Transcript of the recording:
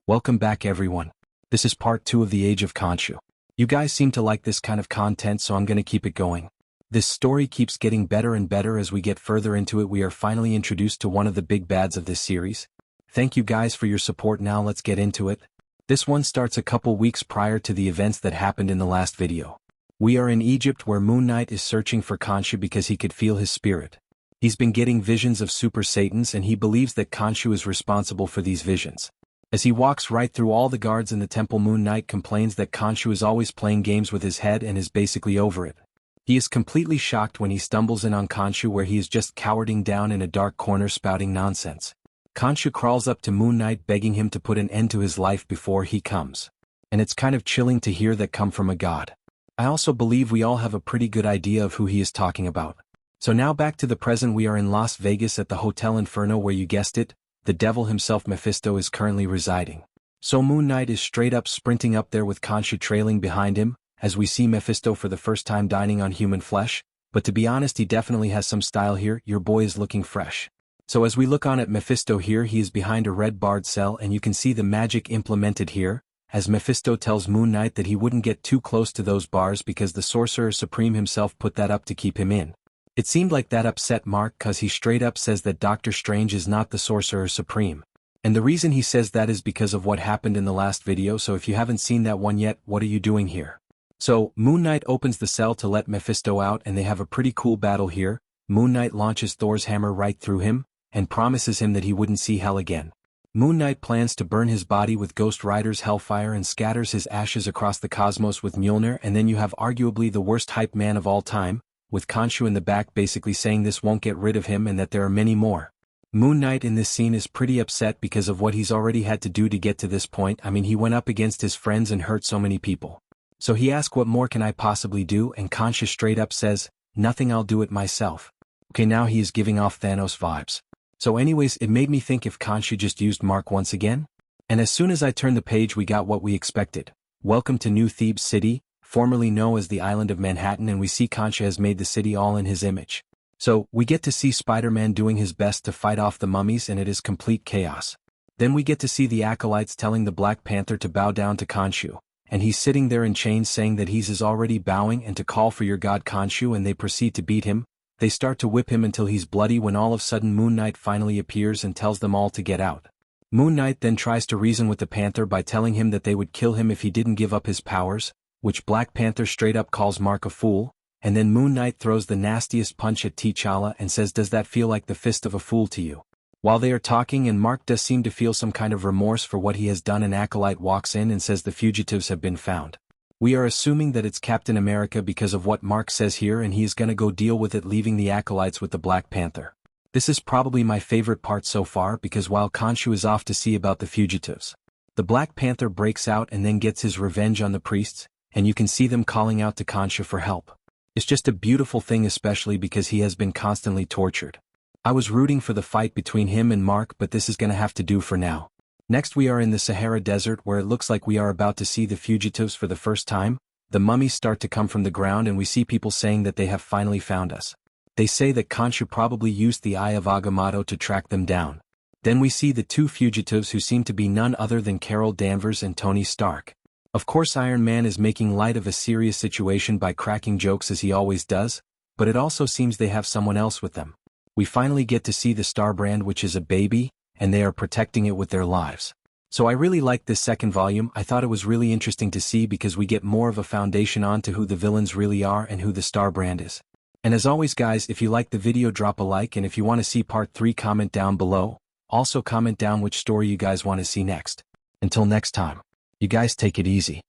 Welcome back everyone. This is part 2 of the Age of Khonshu. You guys seem to like this kind of content, so I'm gonna keep it going. This story keeps getting better and better as we get further into it. We are finally introduced to one of the big bads of this series. Thank you guys for your support. Now let's get into it. This one starts a couple weeks prior to the events that happened in the last video. We are in Egypt where Moonknight is searching for Khonshu because he could feel his spirit. He's been getting visions of Super Satans and he believes that Khonshu is responsible for these visions. As he walks right through all the guards in the temple, Moonknight complains that Khonshu is always playing games with his head and is basically over it. He is completely shocked when he stumbles in on Khonshu where he is just cowering down in a dark corner spouting nonsense. Khonshu crawls up to Moonknight begging him to put an end to his life before he comes. And it's kind of chilling to hear that come from a god. I also believe we all have a pretty good idea of who he is talking about. So now back to the present. We are in Las Vegas at the Hotel Inferno where you guessed it, the devil himself Mephisto is currently residing. So Moonknight is straight up sprinting up there with Khonshu trailing behind him, as we see Mephisto for the first time dining on human flesh, but to be honest he definitely has some style here. Your boy is looking fresh. So as we look on at Mephisto here, he is behind a red barred cell and you can see the magic implemented here, as Mephisto tells Moonknight that he wouldn't get too close to those bars because the Sorcerer Supreme himself put that up to keep him in. It seemed like that upset Mark cause he straight up says that Doctor Strange is not the Sorcerer Supreme. And the reason he says that is because of what happened in the last video, so if you haven't seen that one yet, what are you doing here? So, Moonknight opens the cell to let Mephisto out and they have a pretty cool battle here. Moonknight launches Thor's hammer right through him, and promises him that he wouldn't see hell again. Moonknight plans to burn his body with Ghost Rider's hellfire and scatters his ashes across the cosmos with Mjolnir, and then you have arguably the worst hype man of all time, with Khonshu in the back basically saying this won't get rid of him and that there are many more. Moonknight in this scene is pretty upset because of what he's already had to do to get to this point. I mean, he went up against his friends and hurt so many people. So he asks, what more can I possibly do? And Khonshu straight up says, nothing, I'll do it myself. Okay, now he is giving off Thanos vibes. So anyways, it made me think if Khonshu just used Mark once again. And as soon as I turned the page we got what we expected. Welcome to New Thebes City, formerly known as the island of Manhattan, and we see Khonshu has made the city all in his image. So, we get to see Spider-Man doing his best to fight off the mummies and it is complete chaos. Then we get to see the acolytes telling the Black Panther to bow down to Khonshu, and he's sitting there in chains saying that he's already bowing and to call for your god Khonshu, and they proceed to beat him. They start to whip him until he's bloody when all of a sudden Moonknight finally appears and tells them all to get out. Moonknight then tries to reason with the Panther by telling him that they would kill him if he didn't give up his powers, which Black Panther straight up calls Mark a fool, and then Moonknight throws the nastiest punch at T'Challa and says, does that feel like the fist of a fool to you? While they are talking and Mark does seem to feel some kind of remorse for what he has done, an acolyte walks in and says the fugitives have been found. We are assuming that it's Captain America because of what Mark says here, and he's gonna go deal with it, leaving the acolytes with the Black Panther. This is probably my favorite part so far because while Khonshu is off to see about the fugitives, the Black Panther breaks out and then gets his revenge on the priests, and you can see them calling out to Khonshu for help. It's just a beautiful thing, especially because he has been constantly tortured. I was rooting for the fight between him and Mark, but this is gonna have to do for now. Next we are in the Sahara Desert where it looks like we are about to see the fugitives for the first time. The mummies start to come from the ground and we see people saying that they have finally found us. They say that Khonshu probably used the Eye of Agamotto to track them down. Then we see the two fugitives who seem to be none other than Carol Danvers and Tony Stark. Of course Iron Man is making light of a serious situation by cracking jokes as he always does, but it also seems they have someone else with them. We finally get to see the Star Brand, which is a baby, and they are protecting it with their lives. So I really liked this second volume. I thought it was really interesting to see because we get more of a foundation on to who the villains really are and who the Star Brand is. And as always guys, if you liked the video drop a like, and if you want to see part 3 comment down below. Also comment down which story you guys want to see next. Until next time, you guys take it easy.